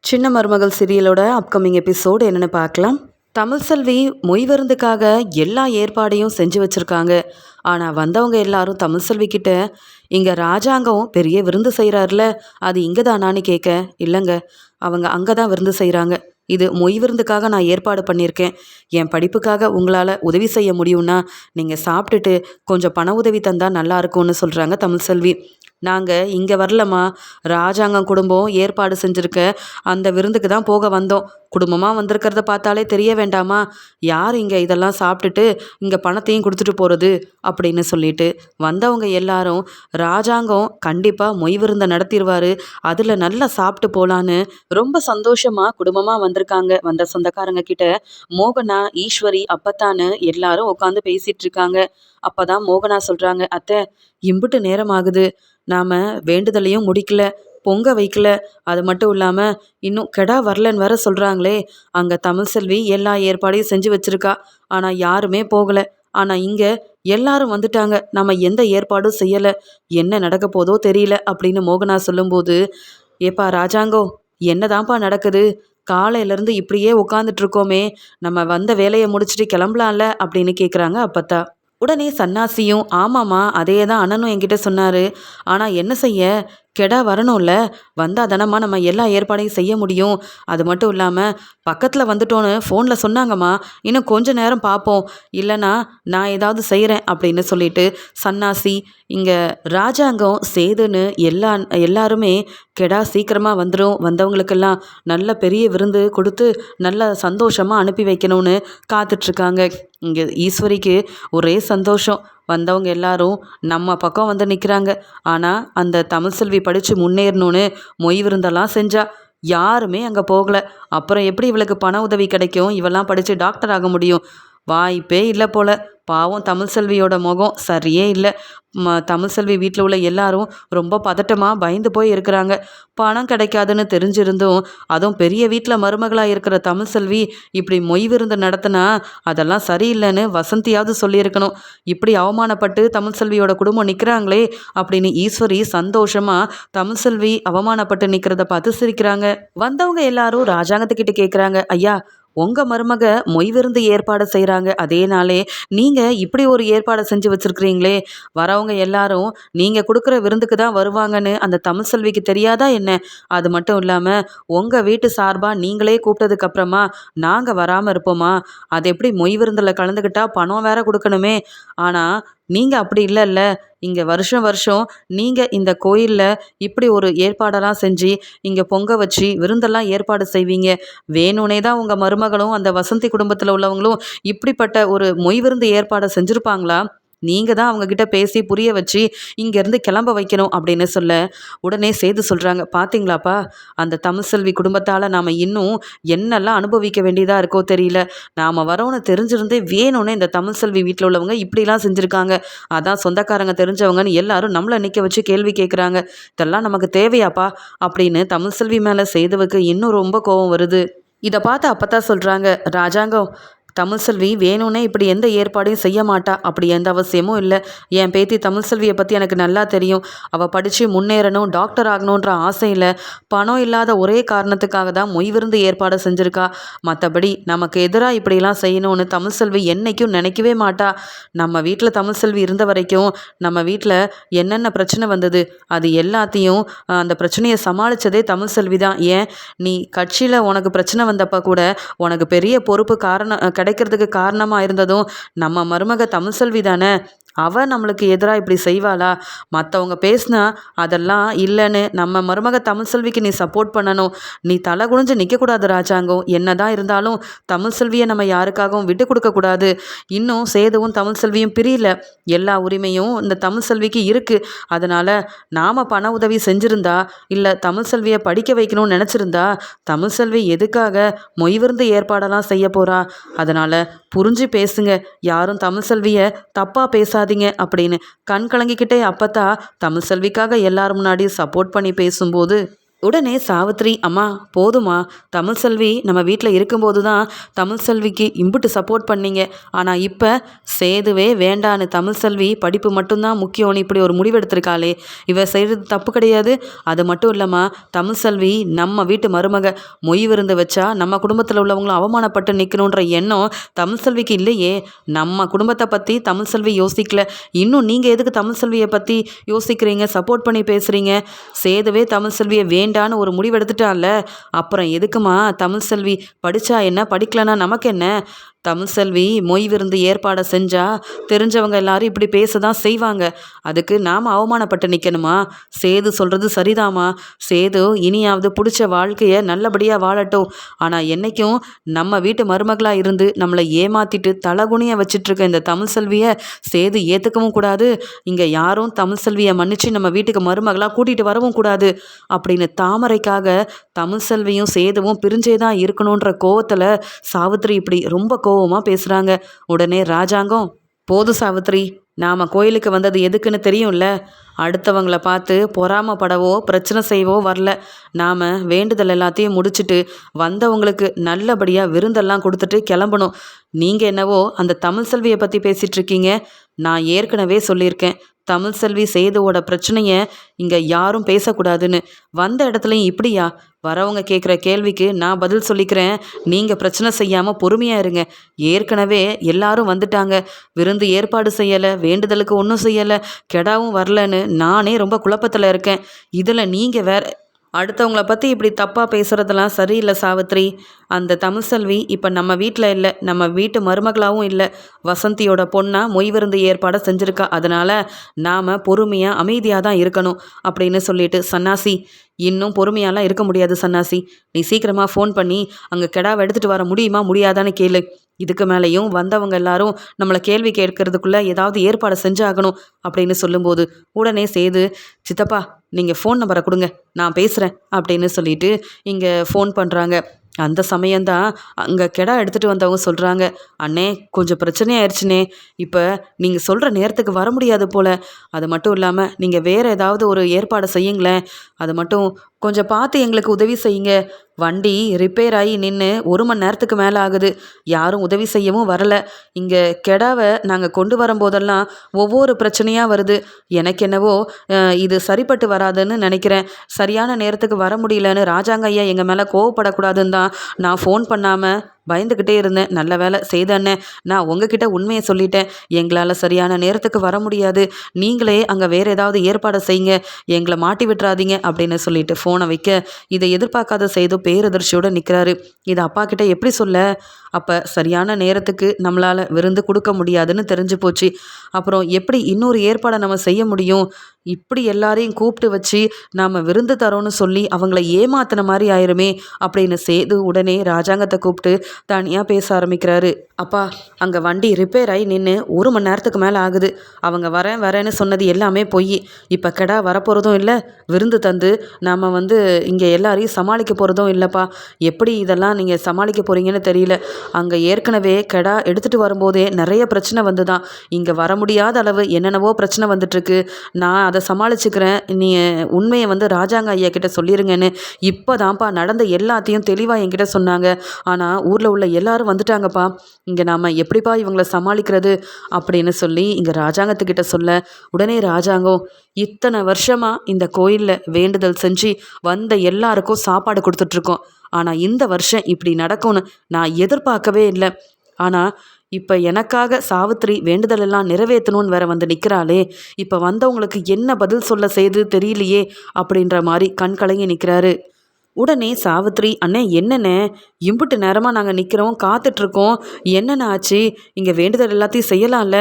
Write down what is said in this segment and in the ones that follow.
சின்ன மருமகள் சீரியலோட upcoming episode என்னென்னு பார்க்கலாம். தமிழ் செல்வி மொய் விருந்துக்காக எல்லா ஏற்பாடையும் செஞ்சு வச்சுருக்காங்க. ஆனால் வந்தவங்க எல்லாரும் தமிழ் செல்வி கிட்ட இங்கே ராஜாங்கம் பெரிய விருந்து செய்கிறாருல, அது இங்கே தானான்னு கேட்க, இல்லைங்க அவங்க அங்கே தான் விருந்து செய்கிறாங்க. இது மொய் விருந்துக்காக நான் ஏற்பாடு பண்ணியிருக்கேன். என் படிப்புக்காக உங்களால் உதவி செய்ய முடியும்னா நீங்கள் சாப்பிட்டுட்டு கொஞ்சம் பண உதவி தந்தால் நல்லா இருக்கும்னு சொல்கிறாங்க தமிழ் செல்வி. நாங்கள் இங்கே வரலம்மா, ராஜாங்கம் குடும்பம் ஏற்பாடு செஞ்சுருக்க அந்த விருந்துக்கு தான் போக வந்தோம். குடும்பமாக வந்திருக்கிறத பார்த்தாலே தெரிய வேண்டாமா, யார் இங்கே இதெல்லாம் சாப்பிட்டுட்டு இங்கே பணத்தையும் கொடுத்துட்டு போகிறது அப்படின்னு சொல்லிட்டு வந்தவங்க எல்லாரும் ராஜாங்கம் கண்டிப்பாக மொய் விருந்தை நடத்திடுவார், அதில் நல்லா சாப்பிட்டு போகலான்னு ரொம்ப சந்தோஷமாக குடும்பமாக வந்திருக்காங்க. வந்த சொந்தக்காரங்க கிட்ட மோகனா, ஈஸ்வரி, அப்பத்தான்னு எல்லாரும் உட்காந்து பேசிகிட்டு இருக்காங்க. அப்போ தான் மோகனா சொல்கிறாங்க, அத்தை இம்புட்டு நேரம் ஆகுது, நாம் வேண்டுதலையும் முடிக்கல, பொங்க வைக்கல, அது மட்டும் இல்லாமல் இன்னும் கெடா வரலன்னு வேற சொல்கிறாங்களே. அங்கே தமிழ் செல்வி எல்லா ஏற்பாடையும் செஞ்சு வச்சுருக்கா, ஆனால் யாருமே போகலை. ஆனால் இங்கே எல்லாரும் வந்துட்டாங்க, நம்ம எந்த ஏற்பாடும் செய்யலை, என்ன நடக்க போதோ தெரியல அப்படின்னு மோகனா சொல்லும்போது, ஏப்பா ராஜாங்கோ என்னதான்ப்பா நடக்குது, காலையிலேருந்து இப்படியே உட்காந்துட்ருக்கோமே, நம்ம வந்த வேலையை முடிச்சுட்டு கிளம்பலாம்ல அப்படின்னு கேட்குறாங்க அப்பத்தா. உடனே சன்னாசியும், ஆமாம்மா அதே தான் அண்ணனும் என்கிட்ட சொன்னார், ஆனால் என்ன செய்ய, கெடா வரணும்ல, வந்தால் தானம்மா நம்ம எல்லா ஏற்பாடையும் செய்ய முடியும். அது மட்டும் இல்லாமல் பக்கத்தில் வந்துட்டோன்னு ஃபோனில் சொன்னாங்கம்மா, இன்னும் கொஞ்ச நேரம் பார்ப்போம், இல்லைனா நான் ஏதாவது செய்கிறேன் அப்படின்னு சொல்லிட்டு சன்னாசி, இங்கே ராஜாங்கம் சேதுன்னு எல்லாருமே கெடா சீக்கிரமாக வந்துடும், வந்தவங்களுக்கெல்லாம் நல்ல பெரிய விருந்து கொடுத்து நல்ல சந்தோஷமாக அனுப்பி வைக்கணும்னு காத்துட்ருக்காங்க. இங்கே ஈஸ்வரிக்கு ஒரே சந்தோஷம், வந்தவங்க எல்லாரும் நம்ம பக்கம் வந்து நிற்கிறாங்க. ஆனால் அந்த தமிழ் செல்வி படித்து முன்னேறணும்னு மொய் விருந்தெல்லாம் செஞ்சா, யாருமே அங்கே போகலை. அப்புறம் எப்படி இவளுக்கு பண உதவி கிடைக்கும், இவெல்லாம் படித்து டாக்டர் ஆக முடியும்? வாய்ப்பே இல்லை போல. பாவம் தமிழ் செல்வியோட முகம் சரியே இல்லை. தமிழ் செல்வி வீட்டில் உள்ள எல்லாரும் ரொம்ப பதட்டமாக பயந்து போய் இருக்கிறாங்க. பணம் கிடைக்காதுன்னு தெரிஞ்சிருந்தும், அதுவும் பெரிய வீட்டில் மருமகளாக இருக்கிற தமிழ் செல்வி இப்படி மொய் விருந்து நடத்தினா அதெல்லாம் சரியில்லைன்னு வசந்தியாவது சொல்லியிருக்கணும். இப்படி அவமானப்பட்டு தமிழ் செல்வியோட குடும்பம் நிற்கிறாங்களே அப்படின்னு ஈஸ்வரி சந்தோஷமாக தமிழ் செல்வி அவமானப்பட்டு நிற்கிறத பார்த்து சிரிக்கிறாங்க. வந்தவங்க எல்லாரும் ராஜாங்கத்துக்கிட்ட கேட்குறாங்க, ஐயா உங்கள் மருமக மொய் விருந்து ஏற்பாடு செய்கிறாங்க, அதே நாளே நீங்கள் இப்படி ஒரு ஏற்பாடை செஞ்சு வச்சுருக்கிறீங்களே, வரவங்க எல்லாரும் நீங்கள் கொடுக்குற விருந்துக்கு தான் வருவாங்கன்னு அந்த தமிழ் செல்விக்கு தெரியாதா என்ன? அது மட்டும் இல்லாமல் உங்கள் வீட்டு சார்பாக நீங்களே கூப்பிட்டதுக்கப்புறமா நாங்கள் வராமல் இருப்போமா? அது எப்படி மொய் விருந்தில் கலந்துக்கிட்டால் பணம் வேற கொடுக்கணுமே. ஆனால் நீங்கள் அப்படி இல்லைல்ல, இங்கே வருஷம் வருஷம் நீங்கள் இந்த கோயிலில் இப்படி ஒரு ஏற்பாடெல்லாம் செஞ்சு இங்கே பொங்க வச்சு விருந்தெல்லாம் ஏற்பாடு செய்வீங்க. வேணும்னே தான் உங்கள் மருமகளும் அந்த வசந்தி குடும்பத்தில் உள்ளவங்களும் இப்படிப்பட்ட ஒரு மொய் விருந்து ஏற்பாடை செஞ்சுருப்பாங்களா? நீங்கள் தான் அவங்கக்கிட்ட பேசி புரிய வச்சு இங்கேருந்து கிளம்ப வைக்கணும் அப்படின்னு சொல்ல, உடனே சேது சொல்கிறாங்க, பார்த்தீங்களாப்பா அந்த தமிழ் செல்வி குடும்பத்தால் நாம் இன்னும் என்னெல்லாம் அனுபவிக்க வேண்டியதாக இருக்கோ தெரியல. நாம் வரோன்னு தெரிஞ்சிருந்தே வேணும்னே இந்த தமிழ் செல்வி வீட்டில் உள்ளவங்க இப்படிலாம் செஞ்சுருக்காங்க. அதான் சொந்தக்காரங்க தெரிஞ்சவங்கன்னு எல்லாரும் நம்மளை நிற்க வச்சு கேள்வி கேட்குறாங்க. இதெல்லாம் நமக்கு தேவையாப்பா அப்படின்னு தமிழ் செல்வி மேலே சேதுவுக்கு இன்னும் ரொம்ப கோபம் வருது. இதை பார்த்து அப்பத்தான் சொல்கிறாங்க, ராஜாங்கம் தமிழ் செல்வி வேணும்னே இப்படி எந்த ஏற்பாடையும் செய்ய மாட்டா, அப்படி எந்த அவசியமும் இல்லை. என் பேத்தி தமிழ் செல்வியை பற்றி எனக்கு நல்லா தெரியும். அவள் படித்து முன்னேறணும், டாக்டர் ஆகணுன்ற ஆசையில் பணம் இல்லாத ஒரே காரணத்துக்காக தான் மொய் விருந்து ஏற்பாடு செஞ்சுருக்கா. மற்றபடி நமக்கு எதிராக இப்படிலாம் செய்யணும்னு தமிழ் செல்வி என்றைக்கும் நினைக்கவே மாட்டா. நம்ம வீட்டில் தமிழ் செல்வி இருந்த வரைக்கும் நம்ம வீட்டில் என்னென்ன பிரச்சனை வந்தது அது எல்லாத்தையும் அந்த பிரச்சனையை சமாளித்ததே தமிழ் செல்வி தான். ஏன் நீ கட்சியில் உனக்கு பிரச்சனை வந்தப்போ கூட உனக்கு பெரிய பொறுப்பு கிடைக்கிறதுக்கு காரணமாக இருந்ததும் நம்ம மருமக தமிழ் செல்வி தானே. அவள் நம்மளுக்கு எதிராக இப்படி செய்வாளா? மற்றவங்க பேசினா அதெல்லாம் இல்லைன்னு நம்ம மருமக தமிழ் செல்விக்கு நீ சப்போர்ட் பண்ணணும். நீ தலை குனிஞ்சு நிற்கக்கூடாது ராஜாங்கம். என்ன தான் இருந்தாலும் தமிழ் செல்வியை நம்ம யாருக்காகவும் விட்டு கொடுக்கக்கூடாது. இன்னும் சேதுவும் தமிழ் செல்வியும் பிரியல, எல்லா உரிமையும் இந்த தமிழ் செல்விக்கு இருக்குது. அதனால் நாம் பண உதவி செஞ்சுருந்தா, இல்லை தமிழ் செல்வியை படிக்க வைக்கணும்னு நினச்சிருந்தா தமிழ் செல்வி எதுக்காக மொய் விருந்து ஏற்பாடெல்லாம் செய்ய போகிறா? அதனால் புரிஞ்சு பேசுங்க, யாரும் தமிழ் செல்வியை தப்பாக பேசாதீங்க அப்படின்னு கண் கலங்கிக்கிட்டே அப்பத்தா தமிழ் செல்விக்காக எல்லாரும் முன்னாடி சப்போர்ட் பண்ணி பேசும்போது உடனே சாவித்திரி, அம்மா போதுமா, தமிழ் செல்வி நம்ம வீட்டில் இருக்கும்போது தான் தமிழ் செல்விக்கு இம்புட்டு சப்போர்ட் பண்ணீங்க. ஆனால் இப்போ சேதுவே வேண்டான்னு தமிழ் செல்வி படிப்பு மட்டும்தான் முக்கியம்னு இப்படி ஒரு முடிவெடுத்திருக்காளே, இவ செய்கிறது தப்பு கிடையாது. அது மட்டும் இல்லைம்மா, தமிழ் செல்வி நம்ம வீட்டு மருமக, மொய் விருந்து வச்சா நம்ம குடும்பத்தில் உள்ளவங்களும் அவமானப்பட்டு நிற்கணுன்ற எண்ணம் தமிழ் செல்விக்கு இல்லையே. நம்ம குடும்பத்தை பற்றி தமிழ் செல்வி யோசிக்கல. இன்னும் நீங்கள் எதுக்கு தமிழ் செல்வியை பற்றி யோசிக்கிறீங்க, சப்போர்ட் பண்ணி பேசுகிறீங்க? சேதுவே தமிழ் செல்வியை வேண்டான்னு ஒரு முடிவு எடுத்துட்டால, அப்புறம் எதுக்குமா தமிழ் செல்வி படித்தா என்ன, படிக்கலனா நமக்கு என்ன? தமிழ் செல்வி மொய் விருந்து ஏற்பாடை செஞ்சா தெரிஞ்சவங்க எல்லாரும் இப்படி பேச தான் செய்வாங்க. அதுக்கு நாம் அவமானப்பட்டு நிற்கணுமா? சேது சொல்கிறது சரிதாம்மா. சேது இனியாவது பிடிச்ச வாழ்க்கையை நல்லபடியாக வாழட்டும். ஆனால் என்றைக்கும் நம்ம வீட்டு மருமகளாக இருந்து நம்மளை ஏமாற்றிட்டு தலகுனியை வச்சிட்ருக்க இந்த தமிழ் செல்வியை சேது ஏற்றுக்கவும் கூடாது. இங்கே யாரும் தமிழ் செல்வியை மன்னிச்சு நம்ம வீட்டுக்கு மருமகளாக கூட்டிகிட்டு வரவும் கூடாது அப்படின்னு தாமரைக்காக தமிழ் செல்வியும் சேதுவும் பிரிஞ்சே தான் இருக்கணுன்ற கோவத்தில் சாவித்திரி இப்படி ரொம்ப கோவமாக பேசுகிறாங்க. உடனே ராஜாங்கம், போதும் சாவித்திரி, நாம் கோயிலுக்கு வந்தது எதுக்குன்னு தெரியும்ல. அடுத்தவங்கள பார்த்து பொறாமப்படவோ பிரச்சனை செய்யவோ வரல. நாம் வேண்டுதல் எல்லாத்தையும் முடிச்சுட்டு வந்தவங்களுக்கு நல்லபடியாக விருந்தெல்லாம் கொடுத்துட்டு கிளம்பணும். நீங்கள் என்னவோ அந்த தமிழ் செல்வியை பற்றி பேசிகிட்டு இருக்கீங்க. நான் ஏற்கனவே சொல்லியிருக்கேன், தமிழ் செல்வி சேதுவோட பிரச்சனையை இங்கே யாரும் பேசக்கூடாதுன்னு. வந்த இடத்துலையும் இப்படியா? வரவங்க கேட்குற கேள்விக்கு நான் பதில் சொல்லிக்கிறேன். நீங்கள் பிரச்சனை செய்யாமல் பொறுமையாக இருங்க. ஏற்கனவே எல்லாரும் வந்துட்டாங்க. விருந்து ஏற்பாடு செய்யலை, வேண்டுதலுக்கு ஒன்றும் செய்யலை, கெடாவும் வரலன்னு நானே ரொம்ப குழப்பத்தில் இருக்கேன். இதில் நீங்கள் வேற அடுத்தவங்கள பற்றி இப்படி தப்பாக பேசுகிறதெல்லாம் சரியில்லை சாவித்ரி. அந்த தமிழ் செல்வி இப்போ நம்ம வீட்டில் இல்லை, நம்ம வீட்டு மருமகளாகவும் இல்லை. வசந்தியோட பொண்ணாக மொய் விருந்து ஏற்பாடை செஞ்சுருக்கா. அதனால் நாம் பொறுமையாக அமைதியாக தான் இருக்கணும் அப்படின்னு சொல்லிட்டு, சன்னாசி இன்னும் பொறுமையாலாம் இருக்க முடியாது சன்னாசி. நீ சீக்கிரமாக ஃபோன் பண்ணி அங்கே கெடாவை எடுத்துகிட்டு வர முடியுமா முடியாதான்னு கேளு. இதுக்கு மேலேயும் வந்தவங்க எல்லாரும் நம்மளை கேள்வி கேட்கறதுக்குள்ளே ஏதாவது ஏற்பாடு செஞ்சாகணும் அப்படின்னு சொல்லும்போது உடனே சேது, சித்தப்பா நீங்கள் ஃபோன் நம்பரை கொடுங்க, நான் பேசுகிறேன் அப்படின்னு சொல்லிட்டு இங்கே ஃபோன் பண்ணுறாங்க. அந்த சமயம்தான் அங்கே கெடா எடுத்துகிட்டு வந்தவங்க சொல்கிறாங்க, அண்ணே கொஞ்சம் பிரச்சனையாயிருச்சுனே, இப்போ நீங்கள் சொல்கிற நேரத்துக்கு வர முடியாது போல். அது மட்டும் இல்லாமல் நீங்கள் வேறு ஏதாவது ஒரு ஏற்பாடு செய்யுங்களேன். அது மட்டும் கொஞ்சம் பார்த்து எங்களுக்கு உதவி செய்யுங்க. வண்டி ரிப்பேர் ஆகி நின்று 1 மணி நேரத்துக்கு மேலே ஆகுது. யாரும் உதவி செய்யவும் வரலை. இங்கே கெடாவை நாங்கள் கொண்டு வரும்போதெல்லாம் ஒவ்வொரு பிரச்சனையாக வருது. எனக்கு என்னவோ இது சரிப்பட்டு வராதுன்னு நினைக்கிறேன். சரியான நேரத்துக்கு வர முடியலன்னு ராஜாங்க ஐயா எங்கள் மேலே கோவப்படக்கூடாதுன்னு தான் நான் ஃபோன் பண்ணாமல் பயந்துக்கிட்டே இருந்தேன். நல்ல வேலை செய்த அண்ணன், நான் உங்ககிட்ட உண்மையை சொல்லிட்டேன். எங்களால் சரியான நேரத்துக்கு வர முடியாது. நீங்களே அங்கே வேறு ஏதாவது ஏற்பாடு செய்யுங்க, எங்களை மாட்டி விட்டுறாதீங்க அப்படின்னு சொல்லிட்டு ஃபோனை வைக்க, இதை எதிர்பார்க்காத செய்து பேரதிர்ச்சியோடு நிற்கிறாரு. இதை அப்பா கிட்ட எப்படி சொல்ல? அப்போ சரியான நேரத்துக்கு நம்மளால் விருந்து கொடுக்க முடியாதுன்னு தெரிஞ்சு போச்சு. அப்புறம் எப்படி இன்னொரு ஏற்பாடை நம்ம செய்ய முடியும்? இப்படி எல்லாரையும் கூப்பிட்டு வச்சு நாம் விருந்து தரோன்னு சொல்லி அவங்கள ஏமாத்தின மாதிரி ஆயிருமே அப்படின்னு சேது உடனே ராஜாங்கத்தை கூப்பிட்டு தனியாக பேச ஆரம்பிக்கிறாரு. அப்பா, அங்கே வண்டி ரிப்பேர் ஆகி நின்று 1 மணி நேரத்துக்கு மேலே ஆகுது. அவங்க வரேன்னு சொன்னது எல்லாமே பொய். இப்போ கெடா வரப்போகிறதும் இல்லை, விருந்து தந்து நாம் இங்கே எல்லாரையும் சமாளிக்க போகிறதும் இல்லைப்பா. எப்படி இதெல்லாம் நீங்கள் சமாளிக்க போகிறீங்கன்னு தெரியல. அங்கே ஏற்கனவே கெடா எடுத்துகிட்டு வரும்போதே நிறைய பிரச்சனை வந்து தான் இங்கே வர முடியாத அளவு என்னென்னவோ பிரச்சனை வந்துட்டுருக்கு. நான் அதை சமாளிச்சுக்கிறேன், நீ உண்மையை ராஜாங்க ஐயா கிட்ட சொல்லிடுங்கன்னு இப்போ தான்ப்பா நடந்த எல்லாத்தையும் தெளிவாக என்கிட்ட சொன்னாங்க. ஆனால் ஊரில் உள்ள எல்லாரும் வந்துட்டாங்கப்பா. இங்கே நாம் எப்படிப்பா இவங்களை சமாளிக்கிறது அப்படின்னு சொல்லி இங்கே ராஜாங்கத்துக்கிட்ட சொல்ல, உடனே ராஜாங்கம், இத்தனை வருஷமாக இந்த கோயிலில் வேண்டுதல் செஞ்சு வந்த எல்லாருக்கும் சாப்பாடு கொடுத்துட்ருக்கோம். ஆனால் இந்த வருஷம் இப்படி நடக்கும்னு நான் எதிர்பார்க்கவே இல்லை. ஆனால் இப்போ எனக்காக சாவித்திரி வேண்டுதல் எல்லாம் நிறைவேற்றணும்னு வேற நிற்கிறாளே, இப்போ வந்தவங்களுக்கு என்ன பதில் சொல்ல செய்து தெரியலையே அப்படின்ற மாதிரி கண் கலங்கி நிற்கிறாரு. உடனே சாவித்திரி, அண்ணே என்னண்ணே இம்புட்டு நேரமாக நாங்கள் நிற்கிறோம், காத்துட்ருக்கோம், என்னென்ன ஆச்சு? இங்கே வேண்டுதல் எல்லாத்தையும் செய்யலாம்ல.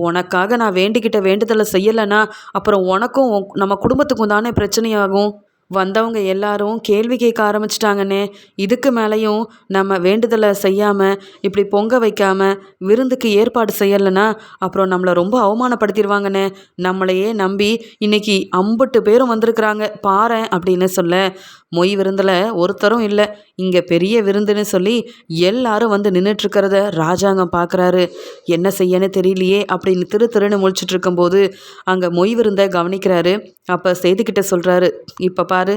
உனக்காக நான் வேண்டிக்கிட்ட வேண்டுதலை செய்யலைன்னா அப்புறம் உனக்கும் நம்ம குடும்பத்துக்கும் தானே பிரச்சனையாகும். வந்தவங்க எல்லாரும் கேள்வி கேட்க ஆரம்பிச்சிட்டாங்கண்ணே. இதுக்கு மேலேயும் நம்ம வேண்டுதலை செய்யாமல் இப்படி பொங்க வைக்காமல் விருந்துக்கு ஏற்பாடு செய்யலைன்னா அப்புறம் நம்மளை ரொம்ப அவமானப்படுத்திடுவாங்கண்ணே. நம்மளையே நம்பி இன்னைக்கு 50 பேரும் வந்திருக்கிறாங்க பாரேன் அப்படின்னு சொல்ல, மொய் விருந்தில் ஒருத்தரும் இல்லை. இங்கே பெரிய விருந்துன்னு சொல்லி எல்லாரும் வந்து நின்றுட்டுருக்கிறத ராஜாங்கம் பார்க்குறாரு. என்ன செய்யன்னு தெரியலையே அப்படின்னு திருன்னு முழிச்சிட்டு இருக்கும்போது அங்கே மொய் விருந்தை கவனிக்கிறாரு. அப்போ சேதுக்கிட்ட சொல்கிறாரு, இப்போ பாரு,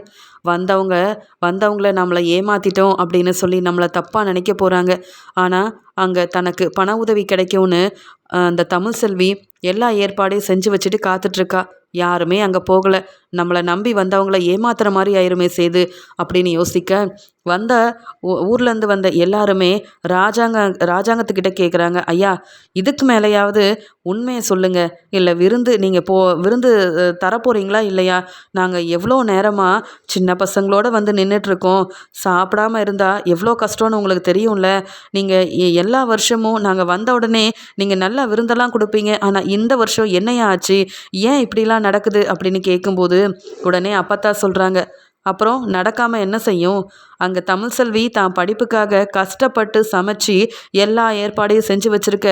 வந்தவங்கள நம்மளை ஏமாற்றிட்டோம் அப்படின்னு சொல்லி நம்மளை தப்பாக நினைக்க போகிறாங்க. ஆனால் அங்கே தனக்கு பண உதவி கிடைக்கும்னு அந்த தமிழ் செல்வி எல்லா ஏற்பாடையும் செஞ்சு வச்சுட்டு காத்துட்ருக்கா. யாருமே அங்கே போகலை. நம்மளை நம்பி வந்தவங்கள ஏமாத்துற மாதிரி ஆயிருமே சேது அப்படின்னு யோசிக்க, வந்த ஊர்லேருந்து வந்த எல்லாருமே ராஜாங்கத்துக்கிட்ட கேட்குறாங்க, ஐயா இதுக்கு மேலேயாவது உண்மையை சொல்லுங்க, இல்லை விருந்து தரப்போகிறீங்களா இல்லையா? நாங்கள் எவ்வளோ நேரமாக சின்ன பசங்களோட வந்து நின்றுட்டுருக்கோம். சாப்பிடாம இருந்தால் எவ்வளோ கஷ்டம்னு உங்களுக்கு தெரியும்ல. நீங்கள் எல்லா வருஷமும் நாங்கள் வந்த உடனே நீங்கள் நல்லா விருந்தெல்லாம் கொடுப்பீங்க. ஆனால் இந்த வருஷம் என்னையா ஆச்சு? ஏன் இப்படிலாம் நடக்குது அப்படின்னு கேட்கும்போது உடனே அப்பத்தா சொல்கிறாங்க, அப்புறம் நடக்காமல் என்ன செய்யும்? அங்கே தமிழ் செல்வி தான் படிப்புக்காக கஷ்டப்பட்டு சமைச்சு எல்லா ஏற்பாடையும் செஞ்சு வச்சுருக்க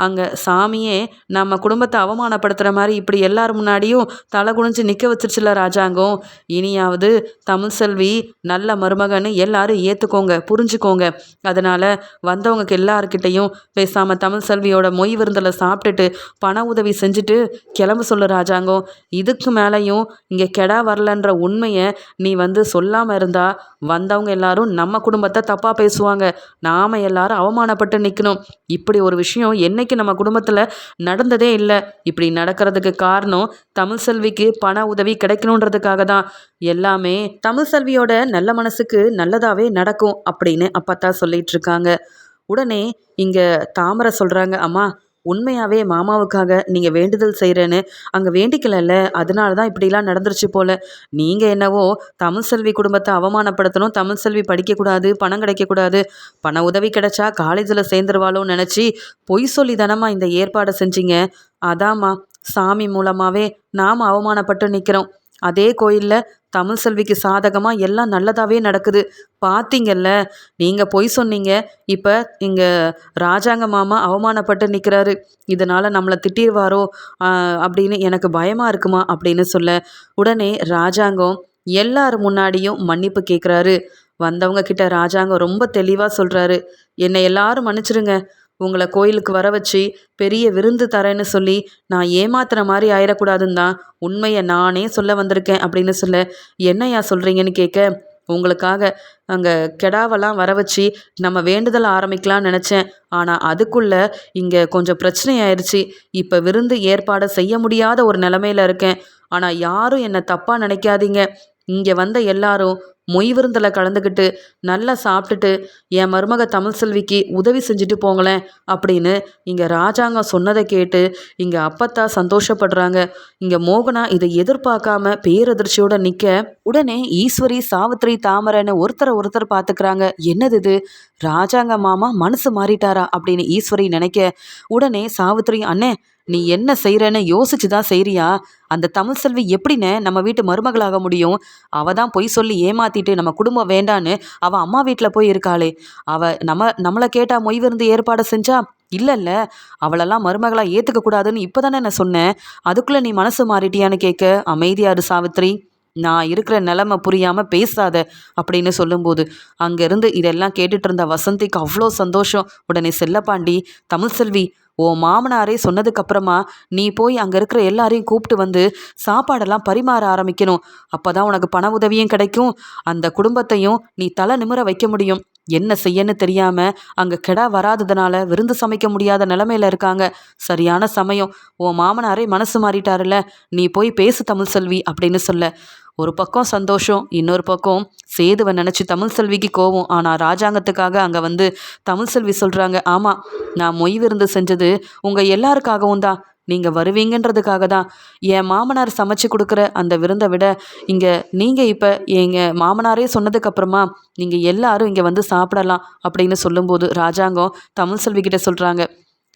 அங்கே சாமியே நம்ம குடும்பத்தை அவமானப்படுத்துகிற மாதிரி இப்படி எல்லார் முன்னாடியும் தலை குனிஞ்சு நிற்க வச்சிருச்சுல ராஜாங்கம். இனியாவது தமிழ் செல்வி நல்ல மருமகன்னு எல்லாரும் ஏற்றுக்கோங்க, புரிஞ்சுக்கோங்க. அதனால் வந்தவங்களுக்கு எல்லாருக்கிட்டையும் பேசாமல் தமிழ் செல்வியோட மொய் விருந்தில் சாப்பிட்டுட்டு பண உதவி செஞ்சுட்டு கிளம்ப சொல்லு ராஜாங்கம். இதுக்கு மேலேயும் இங்கே கெடா வரலன்ற உண்மையை நீ வந்து சொல்லாமல் இருந்தால் வந்தவங்க எல்லாரும் நம்ம குடும்பத்தை தப்பாக பேசுவாங்க. நாம் எல்லாரும் அவமானப்பட்டு நிற்கணும். இப்படி ஒரு விஷயம் என்னைக்கு நம்ம குடும்பத்தில் நடந்ததே இல்லை. இப்படி நடக்கிறதுக்கு காரணம் தமிழ் செல்விக்கு பண உதவி கிடைக்கணுன்றதுக்காக தான். எல்லாமே தமிழ் செல்வியோட நல்ல மனசுக்கு நல்லதாகவே நடக்கும் அப்படின்னு அப்பத்தான் சொல்லிட்டு இருக்காங்க. உடனே இங்கே தாமரை சொல்கிறாங்க, அம்மா உண்மையாகவே மாமாவுக்காக நீங்கள் வேண்டுதல் செய்கிறேன்னு அங்கே வேண்டிக்கலல்ல, அதனால தான் இப்படிலாம் நடந்துருச்சு போல். நீங்கள் என்னவோ தமிழ் செல்வி குடும்பத்தை அவமானப்படுத்தணும், தமிழ் செல்வி படிக்கக்கூடாது, பணம் கிடைக்கக்கூடாது, பண உதவி கிடைச்சா காலேஜில் சேர்ந்துருவாளோன்னு நினச்சி பொய் சொல்லி தானம்மா இந்த ஏற்பாடை செஞ்சீங்க. அதாம்மா சாமி மூலமாகவே நாம் அவமானப்பட்டு நிற்கிறோம். அதே கோயிலில் தமிழ் செல்விக்கு சாதகமாக எல்லாம் நல்லதாகவே நடக்குது. பார்த்தீங்கல்ல, நீங்கள் பொய் சொன்னீங்க, இப்போ இங்கே ராஜாங்க மாமா அவமானப்பட்டு நிற்கிறாரு. இதனால் நம்மளை திட்டிடுவாரோ அப்படின்னு எனக்கு பயமாக இருக்குமா அப்படின்னு சொல்ல, உடனே ராஜாங்கம் எல்லார் முன்னாடியும் மன்னிப்பு கேட்குறாரு. வந்தவங்க கிட்ட ராஜாங்கம் ரொம்ப தெளிவாக சொல்கிறாரு, என்னை எல்லாரும் மன்னிச்சிருங்க. உங்களை கோயிலுக்கு வர வச்சு பெரிய விருந்து தரேன்னு சொல்லி நான் ஏமாத்துற மாதிரி ஆயிடக்கூடாதுன்னு தான் உண்மையை நானே சொல்ல வந்திருக்கேன் அப்படின்னு சொல்ல, என்னையா சொல்கிறீங்கன்னு கேட்க, உங்களுக்காக அங்கே கெடாவெல்லாம் வர வச்சு நம்ம வேண்டுதல் ஆரம்பிக்கலாம்னு நினச்சேன். ஆனால் அதுக்குள்ளே இங்கே கொஞ்சம் பிரச்சனை ஆயிடுச்சு. இப்போ விருந்து ஏற்பாடு செய்ய முடியாத ஒரு நிலமையில இருக்கேன். ஆனால் யாரும் என்னை தப்பாக நினைக்காதீங்க. இங்கே வந்த எல்லாரும் மொய் விருந்தில் கலந்துக்கிட்டு நல்லா சாப்பிட்டுட்டு என் மருமக தமிழ் செல்விக்கு உதவி செஞ்சுட்டு போங்களேன் அப்படின்னு இங்கே ராஜாங்கம் சொன்னதை கேட்டு இங்கே அப்பத்தா சந்தோஷப்படுறாங்க. இங்கே மோகனா இதை எதிர்பார்க்காம பேரதிர்ச்சியோட நிற்க, உடனே ஈஸ்வரி, சாவித்திரி, தாமரைன்னு ஒருத்தர் பார்த்துக்கிறாங்க. என்னது இது, ராஜாங்க மாமா மனசு மாறிட்டாரா அப்படின்னு ஈஸ்வரி நினைக்க, உடனே சாவித்திரி, அண்ணே நீ என்ன செய்கிறன்னு யோசிச்சு தான் செய்கிறியா? அந்த தமிழ் செல்வி எப்படின்னு நம்ம வீட்டு மருமகளாக முடியும்? அவள் தான் பொய் சொல்லி ஏமாற்றிட்டு நம்ம குடும்பம் வேண்டான்னு அவள் அம்மா வீட்டில் போய் இருக்காளே. அவள் நம்மளை கேட்டால் மொய் விருந்து ஏற்பாடு செஞ்சா? இல்லைல்ல, அவளெல்லாம் மருமகளாக ஏற்றுக்கக்கூடாதுன்னு இப்போ தானே நான் சொன்னேன். அதுக்குள்ளே நீ மனசு மாறிட்டியான்னு கேட்க, அமைதியாரு சாவித்திரி, நான் இருக்கிற நிலைமை புரியாமல் பேசாத அப்படின்னு சொல்லும்போது அங்கேருந்து இதெல்லாம் கேட்டுட்டு இருந்த வசந்திக்கு அவ்வளோ சந்தோஷம். உடனே செல்லப்பாண்டி, தமிழ் செல்வி, ஓ மாமனாரே சொன்னதுக்கப்புறமா நீ போய் அங்கே இருக்கிற எல்லாரையும் கூப்பிட்டு வந்து சாப்பாடெல்லாம் பரிமாற ஆரம்பிக்கணும். அப்போ தான் உனக்கு பண உதவியும் கிடைக்கும், அந்த குடும்பத்தையும் நீ தலை நிமிர வைக்க முடியும். என்ன செய்யன்னு தெரியாமல் அங்கே கெடா வராததுனால விருந்து சமைக்க முடியாத நிலமையில இருக்காங்க. சரியான சமயம், உன் மாமனாரே மனசு மாறிட்டாருல, நீ போய் பேசு தமிழ் செல்வி அப்படின்னு சொல்ல, ஒரு பக்கம் சந்தோஷம், இன்னொரு பக்கம் சேதுவை நினச்சி தமிழ் செல்விக்கு கோவம். ஆனால் ராஜாங்கத்துக்காக அங்கே வந்து தமிழ் செல்வி சொல்கிறாங்க, ஆமாம் நான் மொய் விருந்து செஞ்சது உங்கள் எல்லாருக்காகவும் தான், நீங்கள் வருவீங்கன்றதுக்காக தான். என் மாமனார் சமைச்சு கொடுக்குற அந்த விருந்தை விட இங்கே நீங்கள் இப்போ எங்கள் மாமனாரே சொன்னதுக்கப்புறமா நீங்கள் எல்லாரும் இங்கே வந்து சாப்பிடலாம் அப்படின்னு சொல்லும்போது ராஜாங்கம் தமிழ் செல்விக்கிட்ட சொல்கிறாங்க,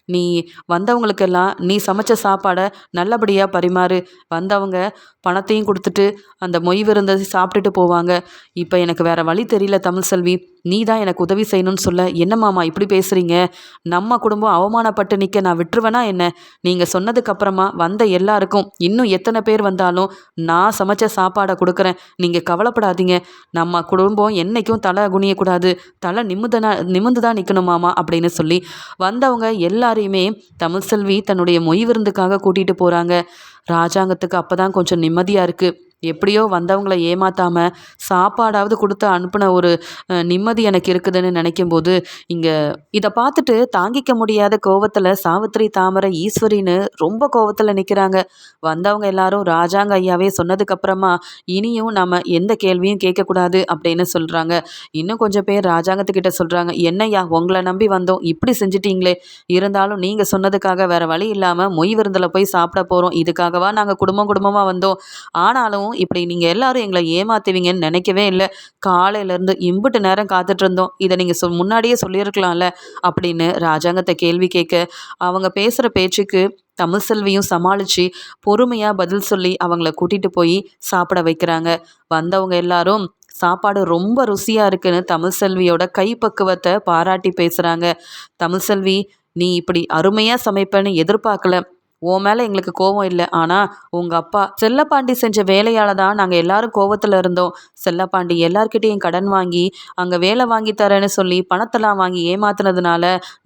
நீ வந்தவங்களுக்கெல்லாம் நீ சமைச்ச சாப்பாடை நல்லபடியாக பரிமாறு. வந்தவங்க பணத்தையும் கொடுத்துட்டு அந்த மொய் விருந்தை சாப்பிட்டுட்டு போவாங்க. இப்போ எனக்கு வேறு வழி தெரியல தமிழ் செல்வி, நீ தான் எனக்கு உதவி செய்யணும்னு சொல்ல என்ன மாமா இப்படி பேசுகிறீங்க? நம்ம குடும்பம் அவமானப்பட்டு நிற்க நான் விட்டுருவேனா என்ன? நீங்கள் சொன்னதுக்கப்புறமா வந்த எல்லாருக்கும் இன்னும் எத்தனை பேர் வந்தாலும் நான் சமைச்ச சாப்பாடை கொடுக்குறேன். நீங்கள் கவலைப்படாதீங்க. நம்ம குடும்பம் என்றைக்கும் தலை குனியக்கூடாது. தலை நிமிர்ந்து தான் நிற்கணும் மாமா அப்படின்னு சொல்லி வந்தவங்க எல்லாரையுமே தமிழ்செல்வி தன்னுடைய மொய் விருந்துக்காக கூட்டிகிட்டு போகிறாங்க. ராஜாங்கத்துக்கு அப்போ தான் கொஞ்சம் நிம்மதியாக இருக்குது. எப்படியோ வந்தவங்கள ஏமாத்தாம சாப்பாடாவது கொடுத்து அனுப்பின ஒரு நிம்மதி எனக்கு இருக்குதுன்னு நினைக்கும்போது இங்கே இதை பார்த்துட்டு தாங்கிக்க முடியாத கோவத்தில் சாவித்திரி, தாமரை, ஈஸ்வரின்னு ரொம்ப கோவத்தில் நிற்கிறாங்க. வந்தவங்க எல்லாரும் ராஜாங்க ஐயாவே சொன்னதுக்கப்புறமா இனியும் நம்ம எந்த கேள்வியும் கேட்கக்கூடாது அப்படின்னு சொல்கிறாங்க. இன்னும் கொஞ்சம் பேர் ராஜாங்கத்துக்கிட்ட சொல்கிறாங்க, என்னய்யா உங்களை நம்பி வந்தோம் இப்படி செஞ்சிட்டீங்களே, இருந்தாலும் நீங்கள் சொன்னதுக்காக வேற வழி இல்லாமல் மொய் விருந்தில் போய் சாப்பிட போகிறோம். இதுக்காகவா நாங்கள் குடும்பமாக வந்தோம்? ஆனாலும் இப்படி நீங்கள் எல்லாரும் எங்களை ஏமாத்துவீங்கன்னு நினைக்கவே இல்லை. காலையிலேருந்து இம்புட்டு நேரம் காத்துட்டு இருந்தோம். இதை நீங்கள் முன்னாடியே சொல்லியிருக்கலாம்ல அப்படின்னு ராஜாங்கத்தை கேள்வி கேட்க அவங்க பேசுகிற பேச்சுக்கு தமிழ்செல்வியும் சமாளித்து பொறுமையாக பதில் சொல்லி அவங்கள கூட்டிகிட்டு போய் சாப்பிட வைக்கிறாங்க. வந்தவங்க எல்லாரும் சாப்பாடு ரொம்ப ருசியாக இருக்குன்னு தமிழ்செல்வியோட கைப்பக்குவத்தை பாராட்டி பேசுகிறாங்க. தமிழ்செல்வி, நீ இப்படி அருமையாக சமைப்பேன்னு எதிர்பார்க்கல. உன் மேலே எங்களுக்கு கோவம் இல்லை. ஆனால் உங்கள் அப்பா செல்லப்பாண்டி செஞ்ச வேலையால் தான் நாங்கள் எல்லாரும் கோவத்தில் இருந்தோம். செல்லப்பாண்டி எல்லார்கிட்டையும் கடன் வாங்கி அங்கே வேலை வாங்கி தரேன்னு சொல்லி பணத்தெல்லாம் வாங்கி ஏமாத்துனதுனால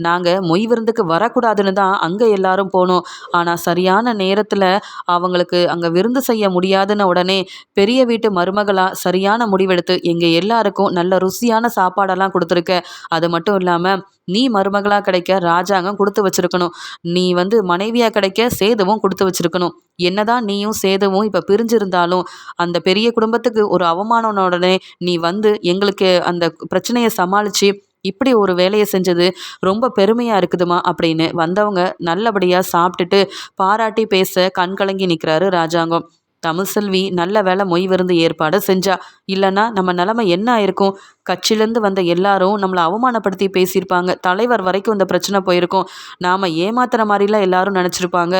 நாங்கள் மொய் விருந்துக்கு வரக்கூடாதுன்னு தான் அங்கே எல்லாரும் போனோம். ஆனால் சரியான நேரத்தில் அவங்களுக்கு அங்கே விருந்து செய்ய முடியாதுன்னு உடனே பெரிய வீட்டு மருமகளாக சரியான முடிவெடுத்து எங்கள் எல்லாருக்கும் நல்ல ருசியான சாப்பாடெல்லாம் கொடுத்துருக்க. அது மட்டும் இல்லாமல் நீ மருமகளாக கிடைக்க ராஜாங்கம் கொடுத்து வச்சிருக்கணும். நீ மனைவியாக கிடைக்க சேதுவும் கொடுத்து வச்சிருக்கணும். என்னதான் நீயும் சேதுவும் இப்போ பிரிஞ்சிருந்தாலும் அந்த பெரிய குடும்பத்துக்கு ஒரு அவமானம் உடனே நீ எங்களுக்கு அந்த பிரச்சனையை சமாளித்து இப்படி ஒரு வேலையை செஞ்சது ரொம்ப பெருமையாக இருக்குதுமா அப்படின்னு வந்தவங்க நல்லபடியாக சாப்பிட்டுட்டு பாராட்டி பேச கண்கலங்கி நிற்கிறாரு ராஜாங்கம். தமிழ்செல்வி நல்ல வேலை மொய் விருந்து ஏற்பாடு செஞ்சா. இல்லைன்னா நம்ம நிலைமை என்ன ஆயிருக்கும்? கட்சியிலேருந்து வந்த எல்லாரும் நம்மளை அவமானப்படுத்தி பேசியிருப்பாங்க. தலைவர் வரைக்கும் இந்த பிரச்சனை போயிருக்கும். நாம் ஏமாத்துற மாதிரிலாம் எல்லாரும் நினச்சிருப்பாங்க.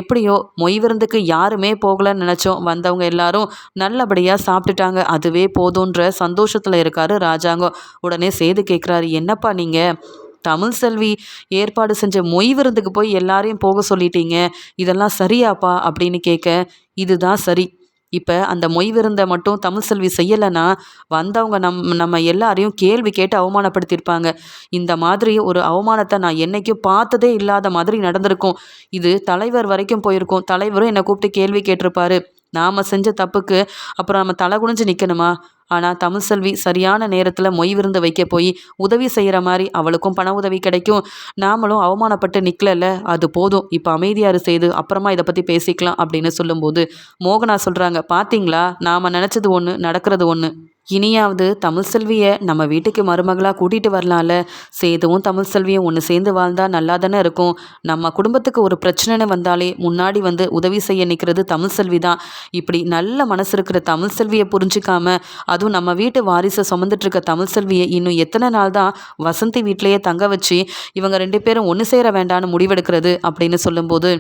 எப்படியோ மொய் விருந்துக்கு யாருமே போகலன்னு நினச்சோம். வந்தவங்க எல்லாரும் நல்லபடியாக சாப்பிட்டுட்டாங்க. அதுவே போதுன்ற சந்தோஷத்தில் இருக்காரு ராஜாங்கம். உடனே சேது கேட்குறாரு, என்னப்பா நீங்கள் தமிழ்செல்வி ஏற்பாடு செஞ்ச மொய் விருந்துக்கு போய் எல்லாரையும் போக சொல்லிட்டீங்க, இதெல்லாம் சரியாப்பா அப்படின்னு கேட்க, இதுதான் சரி. இப்போ அந்த மொய் விருந்தை மட்டும் தமிழ்செல்வி செய்யலைன்னா வந்தவங்க நம்ம எல்லாரையும் கேள்வி கேட்டு அவமானப்படுத்தியிருப்பாங்க. இந்த மாதிரி ஒரு அவமானத்தை நான் என்றைக்கும் பார்த்ததே இல்லாத மாதிரி நடந்திருக்கும். இது தலைவர் வரைக்கும் போயிருக்கும். தலைவரும் என்னை கூப்பிட்டு கேள்வி கேட்டிருப்பாரு. நாம் செஞ்ச தப்புக்கு அப்புறம் நம்ம தலை குனிஞ்சு நிற்கணுமா? ஆனால் தமிழ்செல்வி சரியான நேரத்தில் மொய் விருந்து வைக்க போய் உதவி செய்கிற மாதிரி அவளுக்கும் பண உதவி கிடைக்கும். நாமளும் அவமானப்பட்டு நிற்கல. அது போதும். இப்போ அமைதியாரு செய்து அப்புறமா இதை பற்றி பேசிக்கலாம் அப்படின்னு சொல்லும்போது மோகனா சொல்கிறாங்க, பார்த்தீங்களா, நாம் நினச்சது ஒன்று நடக்கிறது ஒன்று. இனியாவது தமிழ்செல்வியை நம்ம வீட்டுக்கு மருமகளாக கூட்டிகிட்டு வரலாம்ல. சேதுவும் தமிழ்செல்வியும் ஒன்று சேர்ந்து வாழ்ந்தால் நல்லா தானே இருக்கும். நம்ம குடும்பத்துக்கு ஒரு பிரச்சனைன்னு வந்தாலே முன்னாடி உதவி செய்ய நிற்கிறது தமிழ்செல்வி தான். இப்படி நல்ல மனசு இருக்கிற தமிழ்செல்வியை புரிஞ்சிக்காம அதுவும் நம்ம வீட்டு வாரிசை சுமந்துட்டுருக்க தமிழ்செல்வியை இன்னும் எத்தனை நாள் தான் வசந்தி வீட்டிலையே தங்க வச்சு இவங்க 2 பேரும் ஒன்று சேர வேண்டான்னு முடிவெடுக்கிறது அப்படின்னு சொல்லும்போது,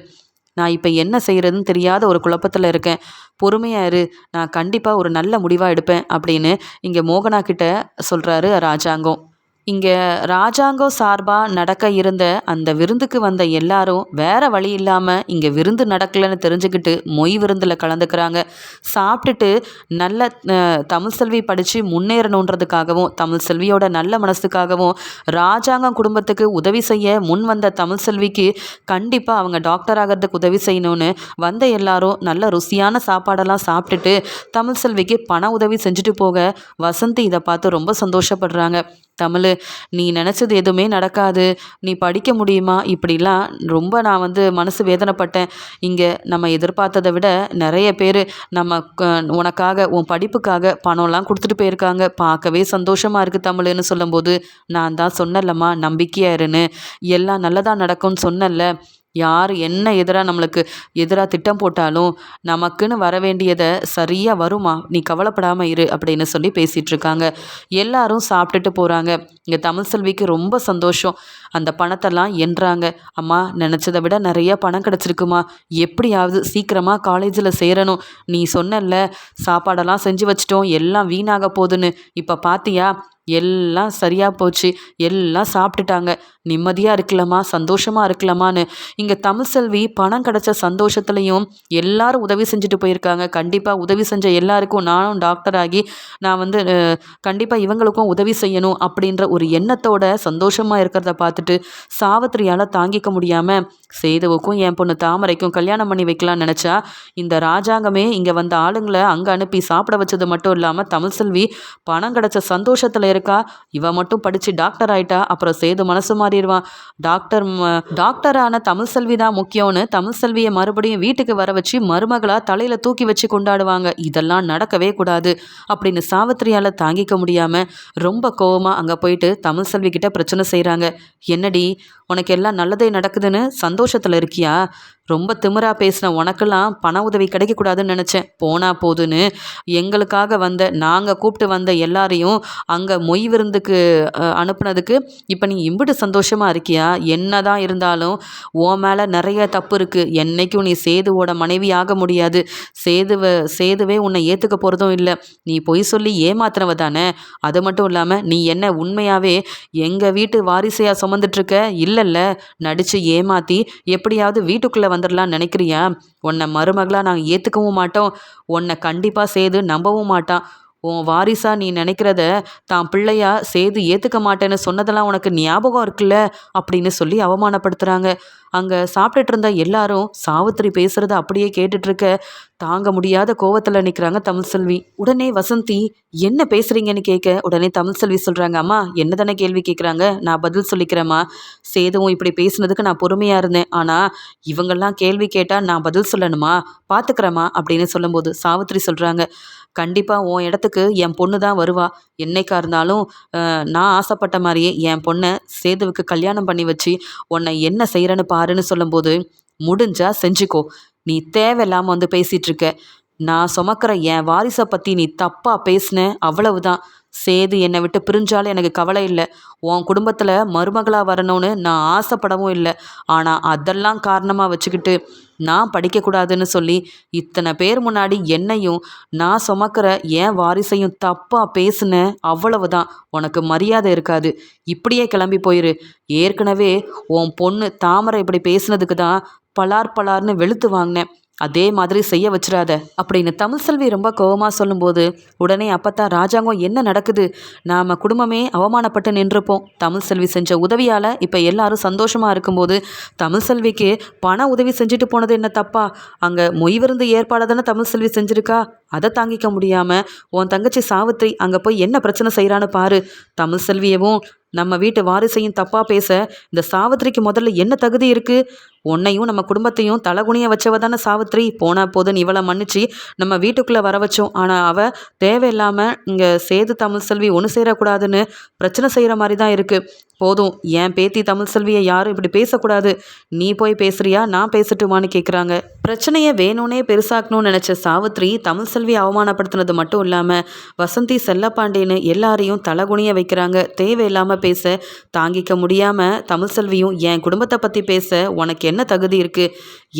நான் இப்போ என்ன செய்கிறதுன்னு தெரியாத ஒரு குழப்பத்தில் இருக்கேன். பொறுமையாக இரு, நான் கண்டிப்பாக ஒரு நல்ல முடிவாக எடுப்பேன் அப்படின்னு இங்கே மோகனா கிட்ட சொல்கிறாரு ராஜாங்கம். இங்கே ராஜாங்கம் சார்பாக நடக்க இருந்த அந்த விருந்துக்கு வந்த எல்லாரும் வேற வழி இல்லாமல் இங்கே விருந்து நடக்கலைன்னு தெரிஞ்சுக்கிட்டு மொய் விருந்தில் கலந்துக்கிறாங்க. சாப்பிட்டுட்டு நல்ல தமிழ்செல்வி படித்து முன்னேறணுன்றதுக்காகவும் தமிழ்செல்வியோட நல்ல மனசுக்காகவும் ராஜாங்கம் குடும்பத்துக்கு உதவி செய்ய முன் வந்த தமிழ்செல்விக்கு கண்டிப்பாக அவங்க டாக்டர் ஆகிறதுக்கு உதவி செய்யணும்னு வந்த எல்லாரும் நல்ல ருசியான சாப்பாடெல்லாம் சாப்பிட்டுட்டு தமிழ்செல்விக்கு பண உதவி செஞ்சுட்டு போக வசந்தி இதை பார்த்து ரொம்ப சந்தோஷப்படுறாங்க. தமிழ், நீ நினச்சது எதுவுமே நடக்காது, நீ படிக்க முடியுமா, இப்படிலாம் ரொம்ப நான் மனசு வேதனைப்பட்டேன். இங்கே நம்ம எதிர்பார்த்ததை விட நிறைய பேர் நம்ம உனக்காக உன் படிப்புக்காக பணம்லாம் கொடுத்துட்டு போயிருக்காங்க. பார்க்கவே சந்தோஷமாக இருக்குது தமிழ்னு சொல்லும்போது, நான் தான் சொன்னலம்மா நம்பிக்கையாக இருன்னு, எல்லாம் நல்லதாக நடக்கும்னு சொன்னல. யார் என்ன நம்மளுக்கு எதிராக திட்டம் போட்டாலும் நமக்குன்னு வர வேண்டியதை சரியாக வருமா, நீ கவலைப்படாமல் இரு அப்படின்னு சொல்லி பேசிகிட்டு இருக்காங்க. எல்லாரும் சாப்பிட்டுட்டு போகிறாங்க. இங்கே தமிழ்செல்விக்கு ரொம்ப சந்தோஷம். அந்த பணத்தெல்லாம் எண்ணுறாங்க. அம்மா, நினச்சதை விட நிறைய பணம் கிடச்சிருக்குமா, எப்படியாவது சீக்கிரமாக காலேஜில் சேரணும். நீ சொன்னல சாப்பாடெல்லாம் செஞ்சு வச்சிட்டோம், எல்லாம் வீணாக போகுதுன்னு. இப்போ பார்த்தியா, எல்லாம் சரியாக போச்சு, எல்லாம் சாப்பிட்டுட்டாங்க, நிம்மதியாக இருக்கலாமா சந்தோஷமாக இருக்கலாமான்னு இங்கே தமிழ்செல்வி பணம் கிடச்ச சந்தோஷத்துலேயும் எல்லாரும் உதவி செஞ்சுட்டு போயிருக்காங்க. கண்டிப்பாக உதவி செஞ்ச எல்லாருக்கும் நானும் டாக்டர் ஆகி நான் வந்து கண்டிப்பாக இவங்களுக்கும் உதவி செய்யணும் அப்படின்ற ஒரு எண்ணத்தோட சந்தோஷமாக இருக்கிறத பார்த்துட்டு சாவித்திரியால் தாங்கிக்க முடியாமல் சேதுவுக்கும் என் பொண்ணு தாமரைக்கும் கல்யாணம் பண்ணி வைக்கலாம்னு நினச்சா இந்த ராஜாங்கமே இங்கே வந்த ஆளுங்களை அங்கே அனுப்பி சாப்பிட வச்சது மட்டும் இல்லாமல் தமிழ்செல்வி பணம் கிடச்ச சந்தோஷத்தில் இருக்கா. இவ மட்டும் படித்து டாக்டர் ஆயிட்டா, அப்புறம் சேது மனசு மாறிடுவான். டாக்டரான தமிழ்செல்வி தான் முக்கியம்னு தமிழ்செல்வியை மறுபடியும் வீட்டுக்கு வர வச்சு மருமகளாக தலையில் தூக்கி வச்சு கொண்டாடுவாங்க. இதெல்லாம் நடக்கவே கூடாது அப்படின்னு சாவித்திரியால் தாங்கிக்க முடியாமல் ரொம்ப கோவமாக அங்கே போயிட்டு தமிழ்செல்வி கிட்ட பிரச்சனை செய்கிறாங்க. என்னடி உனக்கு எல்லாம் நல்லதே நடக்குதுன்னு சந்தோஷத்தில் இருக்கியா? ரொம்ப திமிரா பேசின உனக்கெல்லாம் பண உதவி கிடைக்கக்கூடாதுன்னு நினச்சேன். போனா போதுன்னு எங்களுக்காக நாங்கள் கூப்பிட்டு வந்த எல்லாரையும் அங்கே மொய் விருந்துக்கு அனுப்புனதுக்கு இப்போ நீ இம்பிட்டு சந்தோஷமாக இருக்கியா? என்ன தான் இருந்தாலும் உன் மேலே நிறைய தப்பு இருக்குது. என்னைக்கும் நீ சேதுவோட மனைவி ஆக முடியாது. சேதுவே உன்னை ஏற்றுக்க போகிறதும் இல்லை. நீ பொய் சொல்லி ஏமாத்துறவ தானே. அது மட்டும் இல்லாமல் நீ என்ன உண்மையாகவே எங்கள் வீட்டு வாரிசையாக சுமந்துட்டுருக்க? இல்லைல்ல, நடித்து ஏமாற்றி எப்படியாவது வீட்டுக்குள்ளே வந்துடலான்னு நினைக்கிறியா? உன்னை மருமகளாக நாங்கள் ஏற்றுக்கவும் மாட்டோம். உன்னை கண்டிப்பாக சேது நம்பவும் மாட்டான். உன் வாரிசா நீ நினைக்கிறத தான் பிள்ளையா சேது ஏற்றுக்க மாட்டேன்னு சொன்னதெல்லாம் உனக்கு ஞாபகம் இருக்குல்ல அப்படின்னு சொல்லி அவமானப்படுத்துகிறாங்க. அங்கே சாப்பிட்டுட்டு இருந்த எல்லாரும் சாவித்திரி பேசுகிறத அப்படியே கேட்டுட்ருக்க தாங்க முடியாத கோவத்தில் நிற்கிறாங்க தமிழ்செல்வி. உடனே வசந்தி என்ன பேசுகிறீங்கன்னு கேட்க உடனே தமிழ்செல்வி சொல்கிறாங்க, அம்மா என்ன தானே கேள்வி கேட்குறாங்க, நான் பதில் சொல்லிக்கிறேம்மா. சேதுவும் இப்படி பேசுனதுக்கு நான் பொறுமையாக இருந்தேன், ஆனால் இவங்கெல்லாம் கேள்வி கேட்டால் நான் பதில் சொல்லணுமா? பார்த்துக்கிறேம்மா அப்படின்னு சொல்லும்போது சாவித்திரி சொல்கிறாங்க, கண்டிப்பாக உன் இடத்துக்கு என் பொண்ணு தான் வருவா. என்னைக்கா இருந்தாலும் நான் ஆசைப்பட்ட மாதிரியே என் பொண்ணை சேதுவுக்கு கல்யாணம் பண்ணி வச்சு உன்னை என்ன செய்கிறேன்னு பாருன்னு சொல்லும்போது, முடிஞ்சா செஞ்சுக்கோ, நீ தேவையில்லாமல் வந்து பேசிகிட்டு இருக்க. நான் சுமக்கிற என் வாரிசை பற்றி நீ தப்பாக பேசின, அவ்வளவுதான். சேது என்னை விட்டு பிரிஞ்சாலும் எனக்கு கவலை இல்லை. உன் குடும்பத்தில் மருமகளாக வரணும்னு நான் ஆசைப்படவும் இல்லை. ஆனால் அதெல்லாம் காரணமாக வச்சுக்கிட்டு நான் படிக்கக்கூடாதுன்னு சொல்லி இத்தனை பேர் முன்னாடி என்னையும் நான் சுமக்கிற என் வாரிசையும் தப்பாக பேசுன, அவ்வளவுதான். உனக்கு மரியாதை இருக்காது. இப்படியே கிளம்பி போயிரு. ஏற்கனவே உன் பொண்ணு தாமரை இப்படி பேசுனதுக்கு தான் பலார்னு வெளுத்து வாங்கினேன். அதே மாதிரி செய்ய வச்சிடாத அப்படின்னு தமிழ்செல்வி ரொம்ப கோவமாக சொல்லும்போது உடனே அப்பத்தான் ராஜாங்கம் என்ன நடக்குது, நாம் குடும்பமே அவமானப்பட்டு நின்றுப்போம். தமிழ்செல்வி செஞ்ச உதவியால் இப்போ எல்லாரும் சந்தோஷமாக இருக்கும்போது தமிழ்செல்விக்கு பண உதவி செஞ்சுட்டு போனது என்ன தப்பா? அங்கே மொய் விருந்து ஏற்பாடு தானே தமிழ்செல்வி செஞ்சுருக்கா. அதை தாங்கிக்க முடியாமல் உன் தங்கச்சி சாவித்திரி அங்கே போய் என்ன பிரச்சனை செய்கிறான்னு பாரு. தமிழ்செல்வியவும் நம்ம வீட்டு வாரிசையும் தப்பாக பேச இந்த சாவித்திரிக்கு முதல்ல என்ன தகுதி இருக்குது? உன்னையும் நம்ம குடும்பத்தையும் தலகுனிய வச்சவ தானே சாவித்திரி. போனால் போதுன்னு இவளை மன்னிச்சு நம்ம வீட்டுக்குள்ளே வர வச்சோம். ஆனால் அவள் தேவையில்லாமல் இங்கே சேது தமிழ்செல்வி ஒன்று சேரக்கூடாதுன்னு பிரச்சனை செய்கிற மாதிரி தான் இருக்குது. போதும், என் பேத்தி தமிழ்செல்வியை யாரும் இப்படி பேசக்கூடாது. நீ போய் பேசுறியா, நான் பேசட்டுமான்னு கேட்குறாங்க. பிரச்சனையை வேணும்னே பெருசாக்கணும்னு நினச்ச சாவித்திரி தமிழ்செல்வி அவமானப்படுத்தினது மட்டும் இல்லாமல் வசந்தி செல்லப்பாண்டின்னு எல்லாரையும் தலகுனிய வைக்கிறாங்க. தேவையில்லாமல் பேச தாங்கிக்க முடியாமல் தமிழ்செல்வியும் என் குடும்பத்தை பற்றி பேச உனக்கு என்ன தகுதி இருக்குது?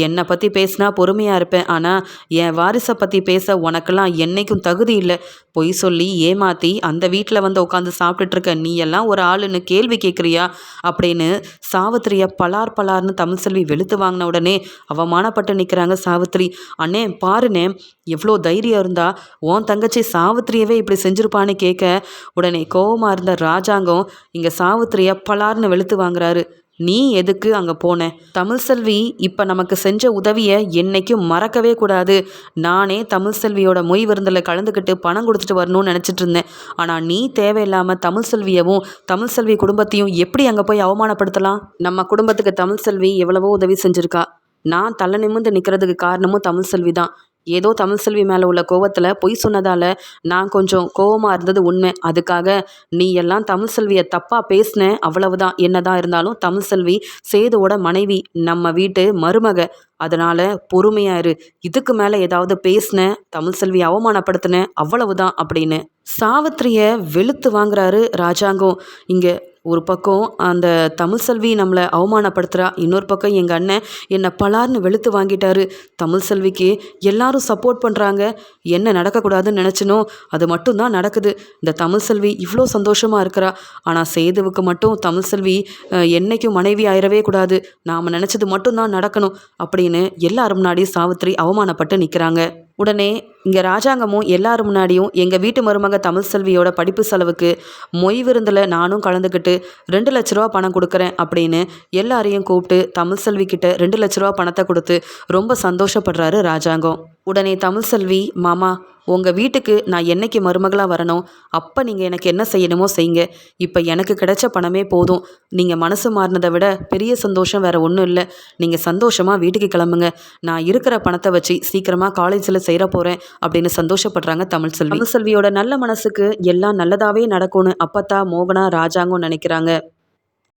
என்னை பற்றி பேசினா பொறுமையாக இருப்பேன், ஆனால் என் வாரிசை பற்றி பேச உனக்கெல்லாம் என்றைக்கும் தகுதி இல்லை. பொய் சொல்லி ஏமாற்றி அந்த வீட்டில் வந்து உட்காந்து சாப்பிட்டுட்ருக்க நீ எல்லாம் ஒரு ஆளுன்னு கேள்வி கேட்குறியா அப்படின்னு சாவித்திரியை பலார்னு தமிழ்செல்வி வெளுத்து வாங்கின உடனே அவமானப்பட்டு நிற்கிறாங்க சாவித்திரி. அண்ணே பாருண்ணே, எவ்வளோ தைரியம் இருந்தா உன் தங்கச்சி சாவித்திரியவே இப்படி செஞ்சுருப்பான்னு கேட்க உடனே கோவமாக இருந்த ராஜாங்கம் இங்கே சாவித்திரியை பலார்னு வெளுத்து வாங்குறாரு. நீ எதுக்கு அங்கே போன? தமிழ்செல்வி இப்போ நமக்கு செஞ்ச உதவியை என்னைக்கும் மறக்கவே கூடாது. நானே தமிழ்செல்வியோட மொய் விருந்தில் கலந்துக்கிட்டு பணம் கொடுத்துட்டு வரணும்னு நினச்சிட்டு இருந்தேன். ஆனால் நீ தேவையில்லாமல் தமிழ்செல்வியவும் தமிழ்செல்வி குடும்பத்தையும் எப்படி அங்கே போய் அவமானப்படுத்தலாம்? நம்ம குடும்பத்துக்கு தமிழ்செல்வி எவ்வளவோ உதவி செஞ்சுருக்கா. நான் தலை நிமிர்ந்து நிற்கிறதுக்கு காரணமும் தமிழ்செல்வி தான். ஏதோ தமிழ்செல்வி மேலே உள்ள கோவத்தில் பொய் சொன்னதால் நான் கொஞ்சம் கோவமாக இருந்தது உண்மை. அதுக்காக நீ எல்லாம் தமிழ்செல்வியை தப்பாக பேசின, அவ்வளவுதான். என்னதான் இருந்தாலும் தமிழ்செல்வி சேதுவோட மனைவி, நம்ம வீட்டு மருமக. அதனால் பொறுமையாக இரு. இதுக்கு மேலே ஏதாவது பேசின, தமிழ்செல்வி அவமானப்படுத்தின, அவ்வளவுதான் அப்படின்னு சாவித்திரியை வெளுத்து வாங்குறாரு ராஜாங்கம். இங்கே ஒரு பக்கம் அந்த தமிழ்செல்வி நம்மளை அவமானப்படுத்துகிறா, இன்னொரு பக்கம் எங்கள் அண்ணன் என்னை பலார்னு வெளுத்து வாங்கிட்டாரு. தமிழ்செல்விக்கு எல்லாரும் சப்போர்ட் பண்ணுறாங்க. என்ன நடக்கக்கூடாதுன்னு நினச்சினோ அது மட்டும்தான் நடக்குது. இந்த தமிழ்செல்வி இவ்வளோ சந்தோஷமாக இருக்கிறா. ஆனால் சேதுவுக்கு மட்டும் தமிழ்செல்வி என்னைக்கும் மனைவி ஆயிடவே கூடாது, நாம் நினச்சது மட்டும்தான் நடக்கணும் அப்படின்னு எல்லாரும் முன்னாடி சாவித்திரி அவமானப்பட்டு நிற்கிறாங்க. உடனே இங்கே ராஜாங்கமும் எல்லாரும் முன்னாடியும் எங்கள் வீட்டு மருமக தமிழ்செல்வியோட படிப்பு செலவுக்கு மொய் விருந்தில் நானும் கலந்துக்கிட்டு 2 லட்ச ரூபா பணம் கொடுக்குறேன் அப்படின்னு எல்லாரையும் கூப்பிட்டு தமிழ்செல்வி கிட்ட 2 லட்ச ரூபா பணத்தை கொடுத்து ரொம்ப சந்தோஷப்படுறாரு ராஜாங்கம். உடனே தமிழ்செல்வி, மாமா உங்கள் வீட்டுக்கு நான் என்னைக்கு மருமகளாக வரணும், அப்போ நீங்கள் எனக்கு என்ன செய்யணுமோ செய்யுங்க. இப்போ எனக்கு கிடைச்ச பணமே போதும். நீங்கள் மனசு மாறினதை விட பெரிய சந்தோஷம் வேறு ஒன்றும் இல்லை. நீங்கள் சந்தோஷமாக வீட்டுக்கு கிளம்புங்க. நான் இருக்கிற பணத்தை வச்சு சீக்கிரமாக காலேஜில் சேர போகிறேன் அப்படின்னு சந்தோஷப்படுறாங்க தமிழ்செல்வி. தமிழ்செல்வியோட நல்ல மனசுக்கு எல்லாம் நல்லதாகவே நடக்கும்னு அப்பத்தா, மோகனா, ராஜாங்கம் நினைக்கிறாங்க.